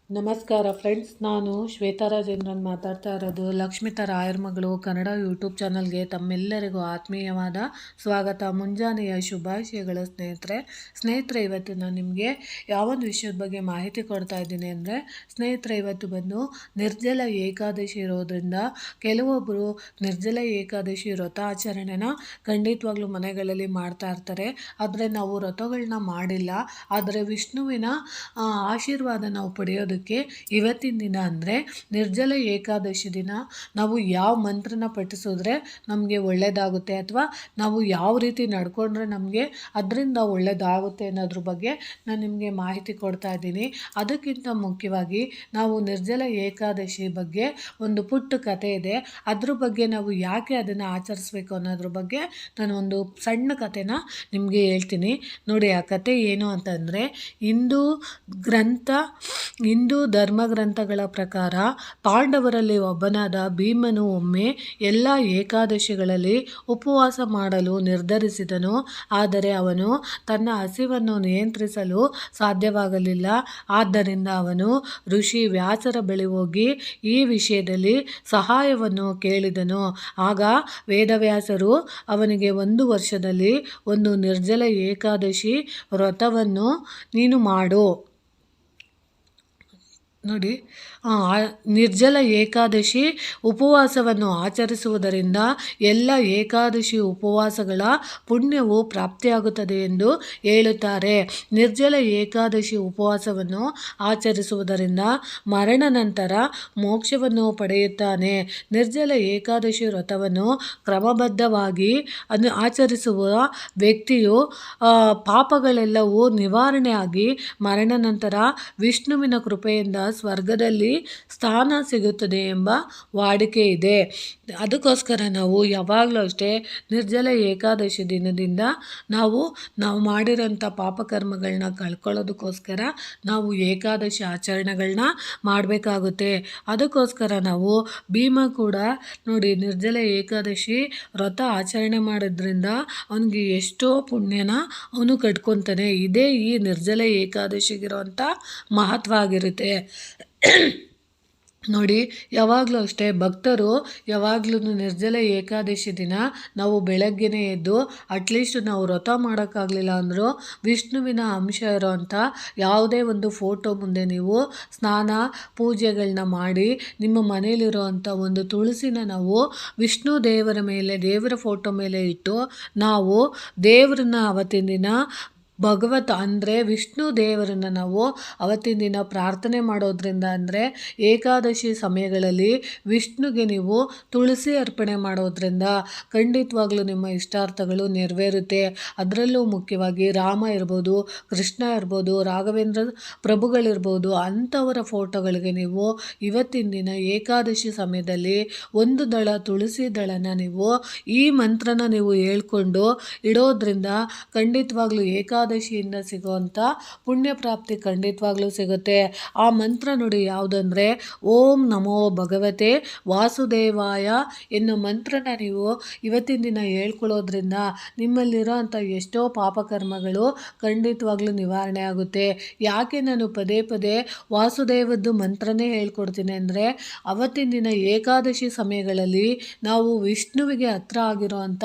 ನಮಸ್ಕಾರ ಫ್ರೆಂಡ್ಸ್, ನಾನು ಶ್ವೇತಾ ರಾಜೇಂದ್ರನ್ ಮಾತಾಡ್ತಾ ಇರೋದು. ಲಕ್ಷ್ಮಿತಾ ರಾಯರ್ ಮಗಳು ಕನ್ನಡ ಯೂಟ್ಯೂಬ್ ಚಾನಲ್ಗೆ ತಮ್ಮೆಲ್ಲರಿಗೂ ಆತ್ಮೀಯವಾದ ಸ್ವಾಗತ. ಮುಂಜಾನೆಯ ಶುಭಾಶಯಗಳು ಸ್ನೇಹಿತರೆ. ಇವತ್ತು ನಾನು ನಿಮಗೆ ಯಾವೊಂದು ವಿಷಯದ ಬಗ್ಗೆ ಮಾಹಿತಿ ಕೊಡ್ತಾ ಇದ್ದೀನಿ ಅಂದರೆ, ಸ್ನೇಹಿತರೆ, ಇವತ್ತು ಬಂದು ನಿರ್ಜಲ ಏಕಾದಶಿ ಇರೋದ್ರಿಂದ ಕೆಲವೊಬ್ಬರು ನಿರ್ಜಲ ಏಕಾದಶಿ ವ್ರತ ಆಚರಣೆನ ಖಂಡಿತವಾಗ್ಲೂ ಮನೆಗಳಲ್ಲಿ ಮಾಡ್ತಾ ಇರ್ತಾರೆ. ಆದರೆ ನಾವು ವ್ರತಗಳನ್ನ ಮಾಡಿಲ್ಲ. ಆದರೆ ವಿಷ್ಣುವಿನ ಆಶೀರ್ವಾದ ನಾವು ಪಡೆಯೋದಕ್ಕೆ ಇವತ್ತಿನ ದಿನ ಅಂದರೆ ನಿರ್ಜಲ ಏಕಾದಶಿ ದಿನ ನಾವು ಯಾವ ಮಂತ್ರನ ಪಠಿಸಿದ್ರೆ ನಮಗೆ ಒಳ್ಳೆಯದಾಗುತ್ತೆ, ಅಥವಾ ನಾವು ಯಾವ ರೀತಿ ನಡ್ಕೊಂಡ್ರೆ ನಮಗೆ ಅದರಿಂದ ಒಳ್ಳೆಯದಾಗುತ್ತೆ ಅನ್ನೋದ್ರ ಬಗ್ಗೆ ನಾನು ನಿಮಗೆ ಮಾಹಿತಿ ಕೊಡ್ತಾ ಇದ್ದೀನಿ. ಅದಕ್ಕಿಂತ ಮುಖ್ಯವಾಗಿ ನಾವು ನಿರ್ಜಲ ಏಕಾದಶಿ ಬಗ್ಗೆ ಒಂದು ಪುಟ್ಟ ಕಥೆ ಇದೆ. ಅದ್ರ ಬಗ್ಗೆ ನಾವು ಯಾಕೆ ಅದನ್ನು ಆಚರಿಸ್ಬೇಕು ಅನ್ನೋದ್ರ ಬಗ್ಗೆ ನಾನು ಒಂದು ಸಣ್ಣ ಕಥೆನ ನಿಮಗೆ ಹೇಳ್ತೀನಿ. ನೋಡಿ, ಆ ಕಥೆ ಏನು ಅಂತಂದರೆ, ಹಿಂದೂ ಧರ್ಮಗ್ರಂಥಗಳ ಪ್ರಕಾರ ಪಾಂಡವರಲ್ಲಿ ಒಬ್ಬನಾದ ಭೀಮನು ಒಮ್ಮೆ ಎಲ್ಲ ಏಕಾದಶಿಗಳಲ್ಲಿ ಉಪವಾಸ ಮಾಡಲು ನಿರ್ಧರಿಸಿದನು. ಆದರೆ ಅವನು ತನ್ನ ಹಸಿವನ್ನು ನಿಯಂತ್ರಿಸಲು ಸಾಧ್ಯವಾಗಲಿಲ್ಲ. ಆದ್ದರಿಂದ ಅವನು ಋಷಿ ವ್ಯಾಸರ ಬಳಿ ಹೋಗಿ ಈ ವಿಷಯದಲ್ಲಿ ಸಹಾಯವನ್ನು ಕೇಳಿದನು. ಆಗ ವೇದವ್ಯಾಸರು ಅವನಿಗೆ 1 ವರ್ಷದಲ್ಲಿ ಒಂದು ನಿರ್ಜಲ ಏಕಾದಶಿ ವ್ರತವನ್ನು ನೀನು ಮಾಡು. ನೋಡಿ, ನಿರ್ಜಲ ಏಕಾದಶಿ ಉಪವಾಸವನ್ನು ಆಚರಿಸುವುದರಿಂದ ಎಲ್ಲ ಏಕಾದಶಿ ಉಪವಾಸಗಳ ಪುಣ್ಯವು ಪ್ರಾಪ್ತಿಯಾಗುತ್ತದೆ ಎಂದು ಹೇಳುತ್ತಾರೆ. ನಿರ್ಜಲ ಏಕಾದಶಿ ಉಪವಾಸವನ್ನು ಆಚರಿಸುವುದರಿಂದ ಮರಣ ನಂತರ ಮೋಕ್ಷವನ್ನು ಪಡೆಯುತ್ತಾನೆ. ನಿರ್ಜಲ ಏಕಾದಶಿ ವ್ರತವನ್ನು ಕ್ರಮಬದ್ಧವಾಗಿ ಆಚರಿಸುವ ವ್ಯಕ್ತಿಯು ಪಾಪಗಳೆಲ್ಲವೂ ನಿವಾರಣೆಯಾಗಿ ಮರಣ ನಂತರ ವಿಷ್ಣುವಿನ ಕೃಪೆಯಿಂದ ಸ್ವರ್ಗದಲ್ಲಿ ಸ್ಥಾನ ಸಿಗುತ್ತದೆ ಎಂಬ ವಾಡಿಕೆ ಇದೆ. ಅದಕ್ಕೋಸ್ಕರ ನಾವು ಯಾವಾಗಲೂ ಅಷ್ಟೇ ನಿರ್ಜಲ ಏಕಾದಶಿ ದಿನದಿಂದ ನಾವು ಮಾಡಿರೋಂಥ ಪಾಪಕರ್ಮಗಳನ್ನ ಕಳ್ಕೊಳ್ಳೋದಕ್ಕೋಸ್ಕರ ನಾವು ಏಕಾದಶಿ ಆಚರಣೆಗಳನ್ನ ಮಾಡಬೇಕಾಗುತ್ತೆ. ಅದಕ್ಕೋಸ್ಕರ ನಾವು ಭೀಮ ಕೂಡ ನೋಡಿ, ನಿರ್ಜಲ ಏಕಾದಶಿ ವ್ರತ ಆಚರಣೆ ಮಾಡೋದ್ರಿಂದ ಅವನಿಗೆ ಎಷ್ಟೋ ಪುಣ್ಯನ ಅವನು ಕಟ್ಕೊತಾನೆ. ಇದೇ ಈ ನಿರ್ಜಲ ಏಕಾದಶಿಗಿರೋಂಥ ಮಹತ್ವ ಆಗಿರುತ್ತೆ. ನೋಡಿ, ಯಾವಾಗಲೂ ಅಷ್ಟೇ ಭಕ್ತರು ಯಾವಾಗಲೂ ನಿರ್ಜಲ ಏಕಾದಶಿ ದಿನ ನಾವು ಬೆಳಗ್ಗೆನೇ ಎದ್ದು ಅಟ್ಲೀಸ್ಟ್ ನಾವು ವ್ರತ ಮಾಡೋಕ್ಕಾಗಲಿಲ್ಲ ಅಂದರೂ ವಿಷ್ಣುವಿನ ಅಂಶ ಇರೋವಂಥ ಯಾವುದೇ ಒಂದು ಫೋಟೋ ಮುಂದೆ ನೀವು ಸ್ನಾನ ಪೂಜೆಗಳನ್ನ ಮಾಡಿ ನಿಮ್ಮ ಮನೇಲಿರೋವಂಥ ಒಂದು ತುಳಸಿನ ನಾವು ವಿಷ್ಣು ದೇವರ ಫೋಟೋ ಮೇಲೆ ಇಟ್ಟು ನಾವು ದೇವರನ್ನ ಅವತ್ತಿನ ದಿನ ಅಂದರೆ ವಿಷ್ಣು ದೇವರನ್ನು ನಾವು ಅವತ್ತಿನ ದಿನ ಪ್ರಾರ್ಥನೆ ಮಾಡೋದ್ರಿಂದ, ಅಂದರೆ ಏಕಾದಶಿ ಸಮಯಗಳಲ್ಲಿ ವಿಷ್ಣುಗೆ ನೀವು ತುಳಸಿ ಅರ್ಪಣೆ ಮಾಡೋದ್ರಿಂದ ಖಂಡಿತವಾಗ್ಲೂ ನಿಮ್ಮ ಇಷ್ಟಾರ್ಥಗಳು ನೆರವೇರುತ್ತೆ. ಅದರಲ್ಲೂ ಮುಖ್ಯವಾಗಿ ರಾಮ ಇರ್ಬೋದು, ಕೃಷ್ಣ ಇರ್ಬೋದು, ರಾಘವೇಂದ್ರ ಪ್ರಭುಗಳಿರ್ಬೋದು, ಅಂಥವರ ಫೋಟೋಗಳಿಗೆ ನೀವು ಇವತ್ತಿನ ದಿನ ಏಕಾದಶಿ ಸಮಯದಲ್ಲಿ 1 ದಳ ತುಳಸಿ ದಳನ ನೀವು ಈ ಮಂತ್ರನ ನೀವು ಹೇಳ್ಕೊಂಡು ಇಡೋದ್ರಿಂದ ಖಂಡಿತವಾಗ್ಲೂ ಏಕಾದಶಿಯಿಂದ ಸಿಗುವಂಥ ಪುಣ್ಯ ಪ್ರಾಪ್ತಿ ಖಂಡಿತವಾಗ್ಲೂ ಸಿಗುತ್ತೆ. ಆ ಮಂತ್ರ ನೋಡಿ ಯಾವುದಂದರೆ, ಓಂ ನಮೋ ಭಗವತೆ ವಾಸುದೇವಾಯ ಎನ್ನೋ ಮಂತ್ರನ ನೀವು ಇವತ್ತಿನ ದಿನ ಹೇಳ್ಕೊಳ್ಳೋದ್ರಿಂದ ನಿಮ್ಮಲ್ಲಿರೋ ಅಂಥ ಎಷ್ಟೋ ಪಾಪಕರ್ಮಗಳು ಖಂಡಿತವಾಗ್ಲೂ ನಿವಾರಣೆ ಆಗುತ್ತೆ. ಯಾಕೆ ನಾನು ಪದೇ ಪದೇ ವಾಸುದೇವದ್ದು ಮಂತ್ರನೇ ಹೇಳ್ಕೊಡ್ತೀನಿ ಅಂದರೆ, ಅವತ್ತಿನ ದಿನ ಏಕಾದಶಿ ಸಮಯಗಳಲ್ಲಿ ನಾವು ವಿಷ್ಣುವಿಗೆ ಹತ್ರ ಆಗಿರುವಂಥ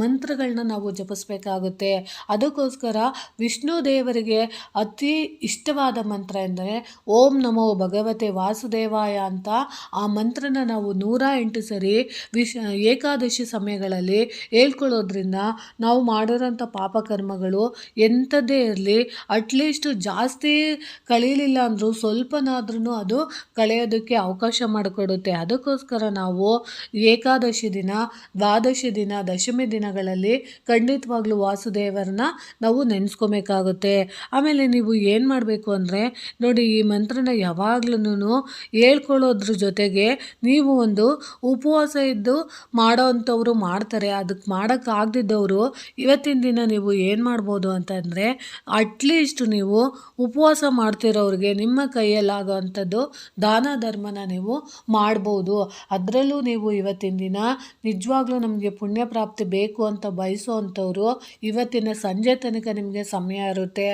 ಮಂತ್ರಗಳನ್ನ ನಾವು ಜಪಿಸ್ಬೇಕಾಗುತ್ತೆ. ಅದಕ್ಕೋಸ್ಕರ ವಿಷ್ಣು ದೇವರಿಗೆ ಅತಿ ಇಷ್ಟವಾದ ಮಂತ್ರ ಎಂದರೆ ಓಂ ನಮೋ ಭಗವತೆ ವಾಸುದೇವಾಯ ಅಂತ ಆ ಮಂತ್ರನ ನಾವು 108 ಸರಿ ಏಕಾದಶಿ ಸಮಯಗಳಲ್ಲಿ ಹೇಳ್ಕೊಳ್ಳೋದ್ರಿಂದ ನಾವು ಮಾಡಿರೋಂಥ ಪಾಪಕರ್ಮಗಳು ಎಂಥದ್ದೇ ಇರಲಿ, ಅಟ್ಲೀಸ್ಟ್ ಜಾಸ್ತಿ ಕಳೀಲಿಲ್ಲ ಅಂದರೂ ಸ್ವಲ್ಪನಾದ್ರೂ ಅದು ಕಳೆಯೋದಕ್ಕೆ ಅವಕಾಶ ಮಾಡಿಕೊಡುತ್ತೆ. ಅದಕ್ಕೋಸ್ಕರ ನಾವು ಏಕಾದಶಿ ದಿನ, ದ್ವಾದಶಿ ದಿನ, ದಶಮಿ ದಿನಗಳಲ್ಲಿ ಖಂಡಿತವಾಗ್ಲೂ ವಾಸುದೇವರನ್ನ ನಾವು ನೆನೆಸ್ಕೊಬೇಕಾಗುತ್ತೆ. ಆಮೇಲೆ ನೀವು ಏನು ಮಾಡಬೇಕು ಅಂದರೆ ನೋಡಿ, ಈ ಮಂತ್ರನ ಯಾವಾಗ್ಲೂ ಹೇಳ್ಕೊಳ್ಳೋದ್ರ ಜೊತೆಗೆ ನೀವು ಒಂದು ಉಪವಾಸ ಇದ್ದು ಮಾಡೋ ಅಂಥವ್ರು ಮಾಡ್ತಾರೆ. ಅದಕ್ಕೆ ಮಾಡೋಕ್ಕಾಗದಿದ್ದವರು ಇವತ್ತಿನ ದಿನ ನೀವು ಏನು ಮಾಡ್ಬೋದು ಅಂತಂದರೆ, ಅಟ್ಲೀಸ್ಟ್ ನೀವು ಉಪವಾಸ ಮಾಡ್ತಿರೋರಿಗೆ ನಿಮ್ಮ ಕೈಯಲ್ಲಾಗೋ ಅಂಥದ್ದು ದಾನ ಧರ್ಮನ ನೀವು ಮಾಡ್ಬೋದು. ಅದರಲ್ಲೂ ನೀವು ಇವತ್ತಿನ ದಿನ ನಿಜವಾಗ್ಲೂ ನಮಗೆ ಪುಣ್ಯ ಪ್ರಾಪ್ತಿ ಬೇಕು ಅಂತ ಬಯಸೋ ಅಂಥವ್ರು ಇವತ್ತಿನ ಸಂಜೆ ತನಕ ನಿಮಗೆ ಸಮಯ ಇರುತ್ತೆ.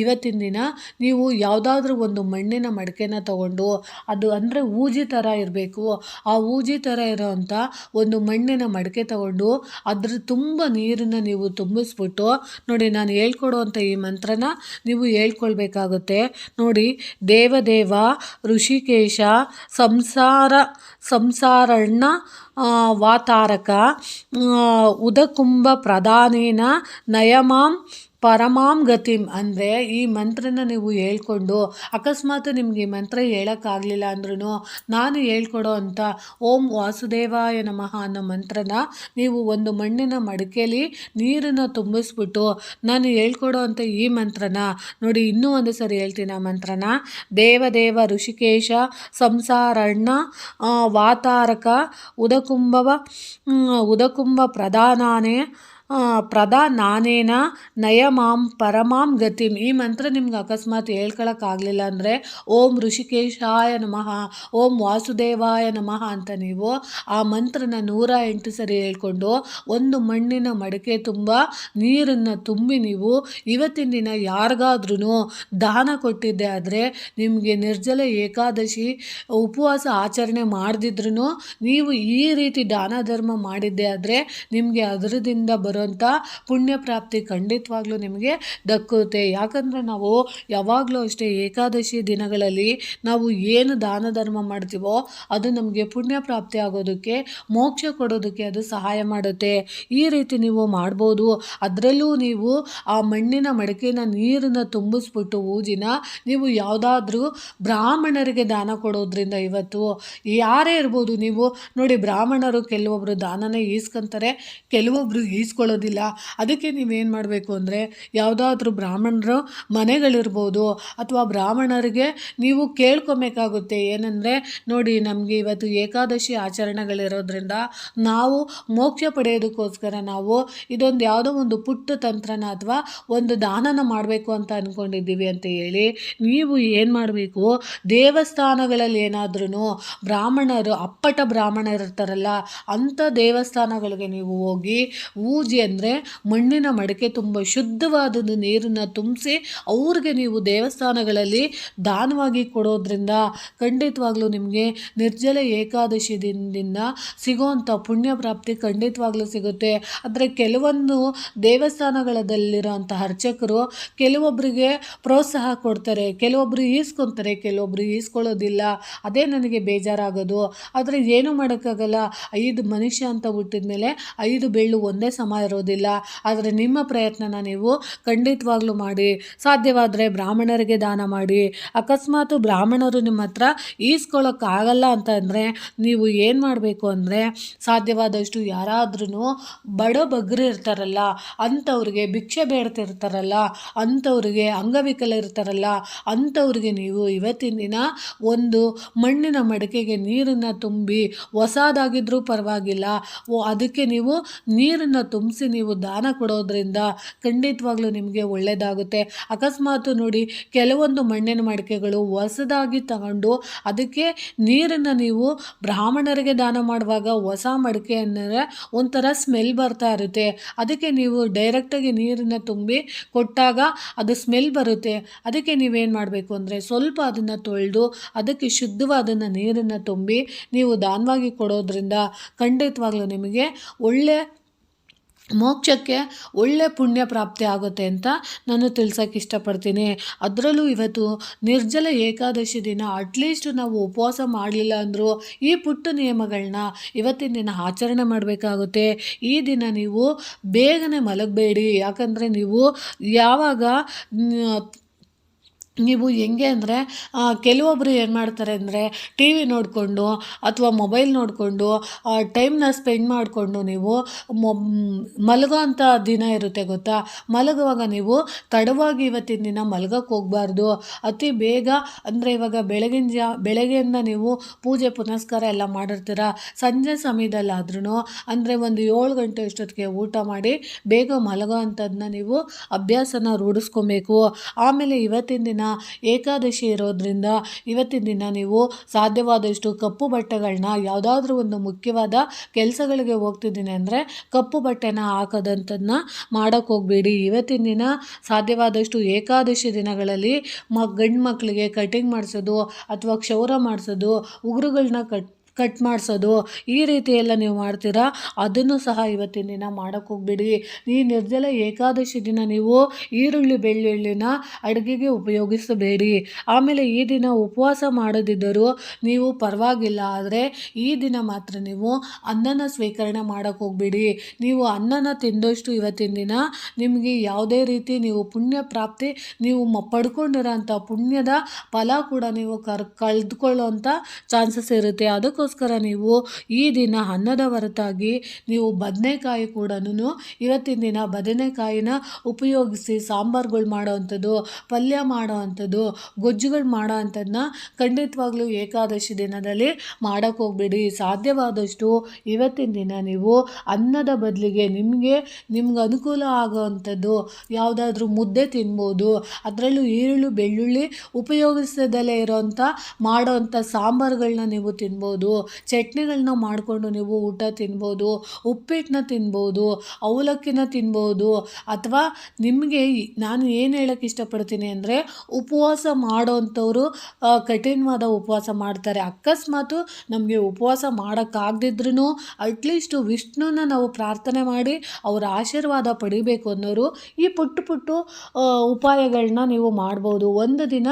ಇವತ್ತಿನ ದಿನ ನೀವು ಯಾವುದಾದ್ರೂ ಒಂದು ಮಣ್ಣಿನ ಮಡಿಕೆನ ತಗೊಂಡು, ಅದು ಅಂದರೆ ಊಜಿ ಥರ ಇರಬೇಕು, ಆ ಊಜಿ ಥರ ಇರೋವಂಥ ಒಂದು ಮಣ್ಣಿನ ಮಡಿಕೆ ತಗೊಂಡು ಅದ್ರ ತುಂಬ ನೀರನ್ನು ನೀವು ತುಂಬಿಸ್ಬಿಟ್ಟು ನೋಡಿ, ನಾನು ಹೇಳ್ಕೊಡುವಂಥ ಈ ಮಂತ್ರನ ನೀವು ಹೇಳ್ಕೊಳ್ಬೇಕಾಗುತ್ತೆ. ನೋಡಿ, ದೇವದೇವ ಋಷಿಕೇಶ ಸಂಸಾರಣ್ಣ ವಾತಾರಕ ಉದಕುಂಭ ಪ್ರಧಾನೇನ ನಯಮಾಂ ಪರಮಾಂ ಗತಿಂ. ಅಂದರೆ ಈ ಮಂತ್ರನ ನೀವು ಹೇಳ್ಕೊಂಡು ಅಕಸ್ಮಾತ್ ನಿಮಗೆ ಈ ಮಂತ್ರ ಹೇಳೋಕ್ಕಾಗಲಿಲ್ಲ ಅಂದ್ರೂ ನಾನು ಹೇಳ್ಕೊಡೋ ಅಂಥ ಓಂ ವಾಸುದೇವಾಯ ನಮಃ ಅನ್ನೋ ಮಂತ್ರನ ನೀವು ಒಂದು ಮಣ್ಣಿನ ಮಡಿಕೆಯಲ್ಲಿ ನೀರನ್ನು ತುಂಬಿಸ್ಬಿಟ್ಟು ನಾನು ಹೇಳ್ಕೊಡೋ ಅಂಥ ಈ ಮಂತ್ರನ ನೋಡಿ, ಇನ್ನೂ ಒಂದು ಸರಿ ಹೇಳ್ತೀನಿ ಆ ಮಂತ್ರನ. ದೇವದೇವ ಋಷಿಕೇಶ ಸಂಸಾರಣ್ಣ ವಾತಾರಕ ಉದಕುಂಭ ಪ್ರಧಾನೇನ ನಯಮಾಂ ಪರಮಾಂ ಗತಿಂ. ಈ ಮಂತ್ರ ನಿಮ್ಗೆ ಅಕಸ್ಮಾತ್ ಹೇಳ್ಕೊಳಕ್ಕಾಗಲಿಲ್ಲ ಅಂದರೆ ಓಂ ಋಷಿಕೇಶಾಯ ನಮಃ, ಓಂ ವಾಸುದೇವಾಯ ನಮಃ ಅಂತ ನೀವು ಆ ಮಂತ್ರನ 108 ಸರಿ ಹೇಳ್ಕೊಂಡು ಒಂದು ಮಣ್ಣಿನ ಮಡಿಕೆ ತುಂಬ ನೀರನ್ನು ತುಂಬಿ ನೀವು ಇವತ್ತಿನ ದಿನ ಯಾರಿಗಾದ್ರೂ ದಾನ ಕೊಟ್ಟಿದ್ದೆ ಆದರೆ, ನಿಮಗೆ ನಿರ್ಜಲ ಏಕಾದಶಿ ಉಪವಾಸ ಆಚರಣೆ ಮಾಡದಿದ್ರೂ ನೀವು ಈ ರೀತಿ ದಾನ ಧರ್ಮ ಮಾಡಿದ್ದೆ ಆದರೆ ನಿಮಗೆ ಅದರದಿಂದ ಬರೋಂಥ ಪುಣ್ಯ ಪ್ರಾಪ್ತಿ ಖಂಡಿತವಾಗ್ಲೂ ನಿಮಗೆ ದಕ್ಕುತ್ತೆ. ಯಾಕಂದರೆ ನಾವು ಯಾವಾಗಲೂ ಅಷ್ಟೇ ಏಕಾದಶಿ ದಿನಗಳಲ್ಲಿ ನಾವು ಏನು ದಾನ ಧರ್ಮ ಮಾಡ್ತೀವೋ ಅದು ನಮಗೆ ಪುಣ್ಯ ಪ್ರಾಪ್ತಿ ಆಗೋದಕ್ಕೆ, ಮೋಕ್ಷ ಕೊಡೋದಕ್ಕೆ ಅದು ಸಹಾಯ ಮಾಡುತ್ತೆ. ಈ ರೀತಿ ನೀವು ಮಾಡ್ಬೋದು. ಅದರಲ್ಲೂ ನೀವು ಆ ಮಣ್ಣಿನ ಮಡಿಕೆನ ನೀರನ್ನು ತುಂಬಿಸ್ಬಿಟ್ಟು ಊಜಿನ ನೀವು ಯಾವುದಾದ್ರೂ ಬ್ರಾಹ್ಮಣರಿಗೆ ದಾನ ಕೊಡೋದ್ರಿಂದ ಇವತ್ತು ಯಾರೇ ಇರ್ಬೋದು, ನೀವು ನೋಡಿ ಬ್ರಾಹ್ಮಣರು ಕೆಲವೊಬ್ಬರು ದಾನನ ಈಸ್ಕೊಂತಾರೆ, ಕೆಲವೊಬ್ಬರು ಈಸ್ಕೊಳ್ಳೋದಿಲ್ಲ. ಅದಕ್ಕೆ ನೀವೇನು ಮಾಡಬೇಕು ಅಂದರೆ ಯಾವುದಾದ್ರೂ ಬ್ರಾಹ್ಮಣರು ಮನೆಗಳಿರ್ಬೋದು ಅಥವಾ ಬ್ರಾಹ್ಮಣರಿಗೆ ನೀವು ಕೇಳ್ಕೊಬೇಕಾಗುತ್ತೆ. ಏನಂದರೆ ನೋಡಿ, ನಮಗೆ ಇವತ್ತು ಏಕಾದಶಿ ಆಚರಣೆಗಳಿರೋದ್ರಿಂದ ನಾವು ಮೋಕ್ಷ ಪಡೆಯೋದಕ್ಕೋಸ್ಕರ ನಾವು ಇದೊಂದು ಯಾವುದೋ ಒಂದು ಪುಟ್ಟ ತಂತ್ರನ ಅಥವಾ ಒಂದು ದಾನನ ಮಾಡಬೇಕು ಅಂತ ಅಂದ್ಕೊಂಡಿದ್ದೀವಿ ಅಂತ ಹೇಳಿ ನೀವು ಏನು ಮಾಡಬೇಕು, ದೇವಸ್ಥಾನಗಳಲ್ಲಿ ಏನಾದ್ರೂ ಬ್ರಾಹ್ಮಣರು ಅಪ್ಪಟ ಬ್ರಾಹ್ಮಣರು ಇರ್ತಾರಲ್ಲ ಅಂಥ ದೇವಸ್ಥಾನಗಳಿಗೆ ನೀವು ಹೋಗಿ ಊಜಿ ಅಂದರೆ ಮಣ್ಣಿನ ಮಡಿಕೆ ತುಂಬ ಶುದ್ಧವಾದ ನೀರನ್ನು ತುಂಬಿಸಿ ಅವ್ರಿಗೆ ನೀವು ದೇವಸ್ಥಾನಗಳಲ್ಲಿ ದಾನವಾಗಿ ಕೊಡೋದ್ರಿಂದ ಖಂಡಿತವಾಗ್ಲೂ ನಿಮಗೆ ನಿರ್ಜಲ ಏಕಾದಶಿ ದಿನದಿಂದ ಸಿಗೋವಂಥ ಪುಣ್ಯ ಪ್ರಾಪ್ತಿ ಖಂಡಿತವಾಗ್ಲೂ ಸಿಗುತ್ತೆ. ಆದರೆ ಕೆಲವೊಂದು ದೇವಸ್ಥಾನಗಳಲ್ಲಿರೋಂಥ ಅರ್ಚಕರು ಕೆಲವೊಬ್ಬರಿಗೆ ಪ್ರೋತ್ಸಾಹ ಕೊಡ್ತಾರೆ, ಕೆಲವೊಬ್ಬರು ಈಸ್ಕೊತಾರೆ, ಕೆಲವೊಬ್ಬರು ಈಸ್ಕೊಳ್ಳೋದಿಲ್ಲ. ಅದೇ ನನಗೆ ಬೇಜಾರಾಗೋದು. ಆದರೆ ಏನೂ ಮಾಡೋಕ್ಕಾಗಲ್ಲ. 5 ಮನುಷ್ಯ ಅಂತ ಹುಟ್ಟಿದ ಮೇಲೆ 5 ಬೆಳ್ಳು ಒಂದೇ ಸಮ ಇರೋದಿಲ್ಲ. ಆದರೆ ನಿಮ್ಮ ಪ್ರಯತ್ನನ ನೀವು ಖಂಡಿತವಾಗ್ಲೂ ಮಾಡಿ. ಸಾಧ್ಯವಾದರೆ ಬ್ರಾಹ್ಮಣರಿಗೆ ದಾನ ಮಾಡಿ. ಅಕಸ್ಮಾತ್ ಬ್ರಾಹ್ಮಣರು ನಿಮ್ಮ ಹತ್ರ ಈಸ್ಕೊಳ್ಳೋಕ್ಕಾಗಲ್ಲ ಅಂತ ಅಂದರೆ ನೀವು ಏನು ಮಾಡಬೇಕು ಅಂದರೆ, ಸಾಧ್ಯವಾದಷ್ಟು ಯಾರಾದ್ರೂ ಬಡಬಗ್ರು ಇರ್ತಾರಲ್ಲ ಅಂಥವ್ರಿಗೆ, ಭಿಕ್ಷೆ ಬೇಡ್ತಿರ್ತಾರಲ್ಲ ಅಂಥವ್ರಿಗೆ, ಅಂಗವಿಕಲ ಇರ್ತಾರಲ್ಲ ಅಂಥವ್ರಿಗೆ ನೀವು ಇವತ್ತಿನ ದಿನ ಒಂದು ಮಣ್ಣಿನ ಮಡಿಕೆಗೆ ನೀರನ್ನು ತುಂಬಿ, ಹೊಸದಾಗಿದ್ರೂ ಪರವಾಗಿಲ್ಲ, ಅದಕ್ಕೆ ನೀವು ನೀರನ್ನು ತುಂಬಿಸಿ ನೀವು ದಾನ ಕೊಡೋದ್ರಿಂದ ಖಂಡಿತವಾಗ್ಲೂ ನಿಮಗೆ ಒಳ್ಳೆಯದಾಗುತ್ತೆ. ಅಕಸ್ಮಾತ್ ನೋಡಿ, ಕೆಲವೊಂದು ಮಣ್ಣಿನ ಮಡಿಕೆಗಳು ಹೊಸದಾಗಿ ತಗೊಂಡು ಅದಕ್ಕೆ ನೀರನ್ನು ನೀವು ಬ್ರಾಹ್ಮಣರಿಗೆ ದಾನ ಮಾಡುವಾಗ ಹೊಸ ಮಡಿಕೆ ಅಂದರೆ ಒಂಥರ ಸ್ಮೆಲ್ ಬರ್ತಾ ಇರುತ್ತೆ. ಅದಕ್ಕೆ ನೀವು ಡೈರೆಕ್ಟಾಗಿ ನೀರನ್ನು ತುಂಬಿ ಕೊಟ್ಟಾಗ ಅದು ಸ್ಮೆಲ್ ಬರುತ್ತೆ. ಅದಕ್ಕೆ ನೀವೇನು ಮಾಡಬೇಕು ಅಂದರೆ ಸ್ವಲ್ಪ ಅದನ್ನು ತೊಳೆದು ಅದಕ್ಕೆ ಶುದ್ಧವಾದ ನೀರನ್ನು ತುಂಬಿ ನೀವು ದಾನವಾಗಿ ಕೊಡೋದ್ರಿಂದ ಖಂಡಿತವಾಗ್ಲೂ ನಿಮಗೆ ಒಳ್ಳೆ ಮೋಕ್ಷಕ್ಕೆ ಒಳ್ಳೆ ಪುಣ್ಯ ಪ್ರಾಪ್ತಿ ಆಗುತ್ತೆ ಅಂತ ನಾನು ತಿಳ್ಸೋಕ್ಕೆ ಇಷ್ಟಪಡ್ತೀನಿ. ಅದರಲ್ಲೂ ಇವತ್ತು ನಿರ್ಜಲ ಏಕಾದಶಿ ದಿನ ಅಟ್ಲೀಸ್ಟ್ ನಾವು ಉಪವಾಸ ಮಾಡಲಿಲ್ಲ ಅಂದರೂ ಈ ಪುಟ್ಟ ನಿಯಮಗಳನ್ನ ಇವತ್ತಿನ ದಿನ ಆಚರಣೆ ಮಾಡಬೇಕಾಗುತ್ತೆ. ಈ ದಿನ ನೀವು ಬೇಗನೆ ಮಲಗಬೇಡಿ. ಯಾಕಂದರೆ ನೀವು ಯಾವಾಗ ನೀವು ಹೆಂಗೆ ಅಂದರೆ ಕೆಲವೊಬ್ಬರು ಏನು ಮಾಡ್ತಾರೆ ಅಂದರೆ ಟಿ ವಿ ನೋಡಿಕೊಂಡು ಅಥವಾ ಮೊಬೈಲ್ ನೋಡಿಕೊಂಡು ಟೈಮ್ನ ಸ್ಪೆಂಡ್ ಮಾಡಿಕೊಂಡು ನೀವು ಮಲಗೋ ಅಂಥ ದಿನ ಇರುತ್ತೆ ಗೊತ್ತಾ. ಮಲಗುವಾಗ ನೀವು ತಡವಾಗಿ ಇವತ್ತಿನ ದಿನ ಮಲ್ಗಕ್ಕೆ ಹೋಗಬಾರ್ದು. ಅತಿ ಬೇಗ ಅಂದರೆ ಇವಾಗ ಬೆಳಗ್ಗೆಯಿಂದ ನೀವು ಪೂಜೆ ಪುನಸ್ಕಾರ ಎಲ್ಲ ಮಾಡಿರ್ತೀರ. ಸಂಜೆ ಸಮಯದಲ್ಲಾದ್ರೂ ಅಂದರೆ ಒಂದು 7 ಗಂಟೆ ಅಷ್ಟೊತ್ತಿಗೆ ಊಟ ಮಾಡಿ ಬೇಗ ಮಲಗೋ ಅಂಥದ್ದನ್ನ ನೀವು ಅಭ್ಯಾಸನ ರೂಢಿಸ್ಕೊಬೇಕು. ಆಮೇಲೆ ಇವತ್ತಿನ ದಿನ ಏಕಾದಶಿ ಇರೋದ್ರಿಂದ ಇವತ್ತಿನ ದಿನ ನೀವು ಸಾಧ್ಯವಾದಷ್ಟು ಕಪ್ಪು ಬಟ್ಟೆಗಳನ್ನ, ಯಾವುದಾದ್ರೂ ಒಂದು ಮುಖ್ಯವಾದ ಕೆಲಸಗಳಿಗೆ ಹೋಗ್ತಿದ್ದೀನಿ ಅಂದರೆ ಕಪ್ಪು ಬಟ್ಟೆನ ಹಾಕೋದಂಥದ್ದನ್ನ ಮಾಡೋಕ್ಕೆ ಹೋಗಬೇಡಿ. ಇವತ್ತಿನ ದಿನ ಸಾಧ್ಯವಾದಷ್ಟು ಏಕಾದಶಿ ದಿನಗಳಲ್ಲಿ ಗಂಡು ಮಕ್ಕಳಿಗೆ ಕಟಿಂಗ್ ಮಾಡಿಸೋದು ಅಥವಾ ಕ್ಷೌರ ಮಾಡಿಸೋದು, ಉಗುರುಗಳನ್ನ ಕಟ್ ಮಾಡಿಸೋದು, ಈ ರೀತಿ ಎಲ್ಲ ನೀವು ಮಾಡ್ತೀರಾ, ಅದನ್ನು ಸಹ ಇವತ್ತಿನ ದಿನ ಮಾಡೋಕ್ಕೆ ಹೋಗಬೇಡಿ. ಈ ನಿರ್ಜಲ ಏಕಾದಶಿ ದಿನ ನೀವು ಈರುಳ್ಳಿ ಬೆಳ್ಳುಳ್ಳಿನ ಅಡುಗೆಗೆ ಉಪಯೋಗಿಸಬೇಡಿ. ಆಮೇಲೆ ಈ ದಿನ ಉಪವಾಸ ಮಾಡೋದಿದ್ದರೂ ನೀವು ಪರವಾಗಿಲ್ಲ, ಆದರೆ ಈ ದಿನ ಮಾತ್ರ ನೀವು ಅನ್ನನ ಸ್ವೀಕರಣೆ ಮಾಡೋಕ್ಕೆ ಹೋಗಬೇಡಿ. ನೀವು ಅನ್ನನ ತಿಂದಷ್ಟು ಇವತ್ತಿನ ದಿನ ನಿಮಗೆ ಯಾವುದೇ ರೀತಿ ನೀವು ಪುಣ್ಯ ಪ್ರಾಪ್ತಿ ನೀವು ಪಡ್ಕೊಂಡಿರೋ ಅಂಥ ಪುಣ್ಯದ ಫಲ ಕೂಡ ನೀವು ಕಳೆದುಕೊಳ್ಳುವಂಥ ಚಾನ್ಸಸ್ ಇರುತ್ತೆ. ಅದಕ್ಕೋಸ್ಕರ ನೀವು ಈ ದಿನ ಅನ್ನದ ಹೊರತಾಗಿ ನೀವು ಬದನೆಕಾಯಿ ಕೂಡ ಇವತ್ತಿನ ದಿನ ಬದನೆಕಾಯಿನ ಉಪಯೋಗಿಸಿ ಸಾಂಬಾರುಗಳು ಮಾಡೋ ಅಂಥದ್ದು, ಪಲ್ಯ ಮಾಡೋ ಅಂಥದ್ದು, ಗೊಜ್ಜುಗಳು ಮಾಡೋ ಅಂಥದ್ದನ್ನ ಖಂಡಿತವಾಗ್ಲೂ ಏಕಾದಶಿ ದಿನದಲ್ಲಿ ಮಾಡೋಕ್ಕೆ ಹೋಗಬೇಡಿ. ಸಾಧ್ಯವಾದಷ್ಟು ಇವತ್ತಿನ ದಿನ ನೀವು ಅನ್ನದ ಬದಲಿಗೆ ನಿಮ್ಗೆ ಅನುಕೂಲ ಆಗೋ ಅಂಥದ್ದು ಯಾವುದಾದ್ರೂ ಮುದ್ದೆ ತಿನ್ಬೋದು. ಅದರಲ್ಲೂ ಈರುಳ್ಳಿ ಬೆಳ್ಳುಳ್ಳಿ ಉಪಯೋಗಿಸದಲ್ಲೇ ಇರೋವಂಥ ಮಾಡೋವಂಥ ಸಾಂಬಾರುಗಳನ್ನ ನೀವು ತಿನ್ಬೋದು. ಚಟ್ನಿಗಳನ್ನ ಮಾಡಿಕೊಂಡು ನೀವು ಊಟ ತಿನ್ಬೋದು, ಉಪ್ಪಿಟ್ಟನ್ನ ತಿನ್ಬೋದು, ಅವಲಕ್ಕಿನ ತಿನ್ಬೋದು. ಅಥವಾ ನಿಮಗೆ ನಾನು ಏನು ಹೇಳೋಕ್ಕೆ ಇಷ್ಟಪಡ್ತೀನಿ ಅಂದರೆ, ಉಪವಾಸ ಮಾಡೋವಂಥವ್ರು ಕಠಿಣವಾದ ಉಪವಾಸ ಮಾಡ್ತಾರೆ. ಅಕಸ್ಮಾತು ನಮಗೆ ಉಪವಾಸ ಮಾಡೋಕ್ಕಾಗದಿದ್ರೂ ಅಟ್ಲೀಸ್ಟು ವಿಷ್ಣುನ ನಾವು ಪ್ರಾರ್ಥನೆ ಮಾಡಿ ಅವರ ಆಶೀರ್ವಾದ ಪಡಿಬೇಕು ಅನ್ನೋರು ಈ ಪುಟ್ಟು ಉಪಾಯಗಳನ್ನ ನೀವು ಮಾಡ್ಬೋದು. ಒಂದು ದಿನ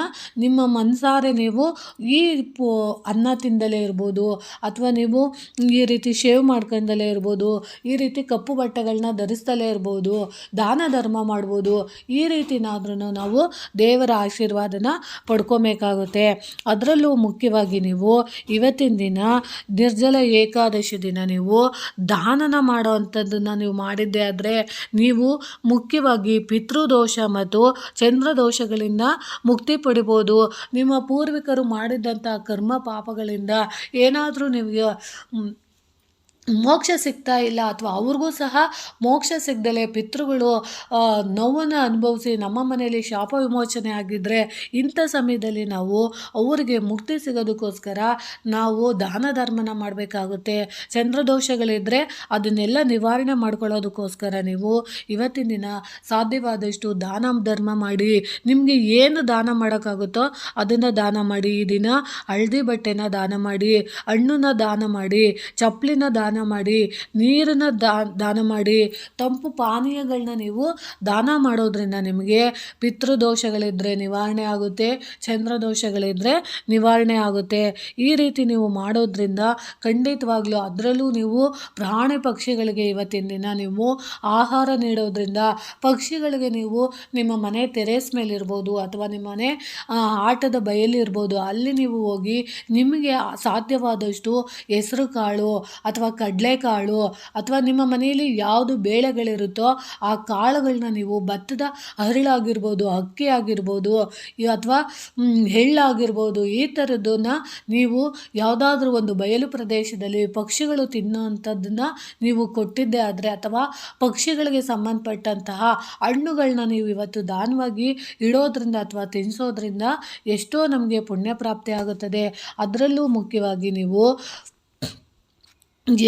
ನಿಮ್ಮ ಮನಸಾರೆ ನೀವು ಈ ಅನ್ನ ತಿಂದಲೇ ಇರ್ಬೋದು, ಅಥವಾ ನೀವು ಈ ರೀತಿ ಶೇವ್ ಮಾಡ್ಕೊಂಡಲೇ ಇರ್ಬೋದು, ಈ ರೀತಿ ಕಪ್ಪು ಬಟ್ಟೆಗಳನ್ನ ಧರಿಸ್ದಲೇ ಇರ್ಬೋದು, ದಾನ ಧರ್ಮ ಮಾಡ್ಬೋದು. ಈ ರೀತಿನಾದ್ರೂ ನಾವು ದೇವರ ಆಶೀರ್ವಾದನ ಪಡ್ಕೊಬೇಕಾಗುತ್ತೆ. ಅದರಲ್ಲೂ ಮುಖ್ಯವಾಗಿ ನೀವು ಇವತ್ತಿನ ದಿನ ನಿರ್ಜಲ ಏಕಾದಶಿ ದಿನ ನೀವು ದಾನನ ಮಾಡೋ ಅಂಥದ್ದನ್ನು ನೀವು ಮಾಡಿದ್ದೆ ಆದರೆ ನೀವು ಮುಖ್ಯವಾಗಿ ಪಿತೃದೋಷ ಮತ್ತು ಚಂದ್ರದೋಷಗಳಿಂದ ಮುಕ್ತಿ ಪಡಿಬೋದು. ನಿಮ್ಮ ಪೂರ್ವಿಕರು ಮಾಡಿದ್ದಂಥ ಕರ್ಮ ಪಾಪಗಳಿಂದ ಏನಾದರೂ ನಿಮಗೆ ಮೋಕ್ಷ ಸಿಗ್ತಾ ಇಲ್ಲ, ಅಥವಾ ಅವ್ರಿಗೂ ಸಹ ಮೋಕ್ಷ ಸಿಗದಲೇ ಪಿತೃಗಳು ನೋವನ್ನು ಅನುಭವಿಸಿ ನಮ್ಮ ಮನೆಯಲ್ಲಿ ಶಾಪ ವಿಮೋಚನೆ ಆಗಿದ್ದರೆ ಇಂಥ ಸಮಯದಲ್ಲಿ ನಾವು ಅವರಿಗೆ ಮುಕ್ತಿ ಸಿಗೋದಕ್ಕೋಸ್ಕರ ನಾವು ದಾನ ಧರ್ಮನ ಮಾಡಬೇಕಾಗುತ್ತೆ. ಚಂದ್ರದೋಷಗಳಿದ್ದರೆ ಅದನ್ನೆಲ್ಲ ನಿವಾರಣೆ ಮಾಡ್ಕೊಳ್ಳೋದಕ್ಕೋಸ್ಕರ ನೀವು ಇವತ್ತಿನ ದಿನ ಸಾಧ್ಯವಾದಷ್ಟು ದಾನ ಧರ್ಮ ಮಾಡಿ. ನಿಮಗೆ ಏನು ದಾನ ಮಾಡೋಕ್ಕಾಗುತ್ತೋ ಅದನ್ನು ದಾನ ಮಾಡಿ. ಈ ದಿನ ಹಳದಿ ಬಟ್ಟೆನ ದಾನ ಮಾಡಿ, ಹಣ್ಣನ್ನ ದಾನ ಮಾಡಿ, ಚಪ್ಪಲಿನ ದಾನ ಮಾಡಿ, ನೀರನ್ನು ದಾನ ಮಾಡಿ, ತಂಪು ಪಾನೀಯಗಳನ್ನ ನೀವು ದಾನ ಮಾಡೋದ್ರಿಂದ ನಿಮಗೆ ಪಿತೃದೋಷಗಳಿದ್ದರೆ ನಿವಾರಣೆ ಆಗುತ್ತೆ, ಚಂದ್ರದೋಷಗಳಿದ್ದರೆ ನಿವಾರಣೆ ಆಗುತ್ತೆ. ಈ ರೀತಿ ನೀವು ಮಾಡೋದ್ರಿಂದ ಖಂಡಿತವಾಗ್ಲೂ, ಅದರಲ್ಲೂ ನೀವು ಪ್ರಾಣಿ ಪಕ್ಷಿಗಳಿಗೆ ಇವತ್ತಿನ ದಿನ ನೀವು ಆಹಾರ ನೀಡೋದ್ರಿಂದ ಪಕ್ಷಿಗಳಿಗೆ ನೀವು ನಿಮ್ಮ ಮನೆ ಟೆರೇಸ್ ಮೇಲಿರ್ಬೋದು ಅಥವಾ ನಿಮ್ಮ ಮನೆ ಆಟದ ಬಯಲಿರ್ಬೋದು, ಅಲ್ಲಿ ನೀವು ಹೋಗಿ ನಿಮಗೆ ಸಾಧ್ಯವಾದಷ್ಟು ಹೆಸರು ಕಾಳು ಅಥವಾ ಕಡಲೆಕಾಳು ಅಥವಾ ನಿಮ್ಮ ಮನೆಯಲ್ಲಿ ಯಾವುದು ಬೇಳೆಗಳಿರುತ್ತೋ ಆ ಕಾಳುಗಳನ್ನ ನೀವು ಭತ್ತದ ಹರಳಾಗಿರ್ಬೋದು, ಅಕ್ಕಿ ಆಗಿರ್ಬೋದು, ಅಥವಾ ಎಳ್ಳಾಗಿರ್ಬೋದು, ಈ ಥರದ್ದನ್ನು ನೀವು ಯಾವುದಾದ್ರೂ ಒಂದು ಬಯಲು ಪ್ರದೇಶದಲ್ಲಿ ಪಕ್ಷಿಗಳು ತಿನ್ನೋವಂಥದ್ದನ್ನು ನೀವು ಕೊಟ್ಟಿದ್ದೇ ಆದರೆ, ಅಥವಾ ಪಕ್ಷಿಗಳಿಗೆ ಸಂಬಂಧಪಟ್ಟಂತಹ ಹಣ್ಣುಗಳನ್ನ ನೀವು ಇವತ್ತು ದಾನವಾಗಿ ಇಡೋದ್ರಿಂದ ಅಥವಾ ತಿನ್ನಿಸೋದ್ರಿಂದ ಎಷ್ಟೋ ನಮಗೆ ಪುಣ್ಯ ಪ್ರಾಪ್ತಿ ಆಗುತ್ತದೆ. ಅದರಲ್ಲೂ ಮುಖ್ಯವಾಗಿ ನೀವು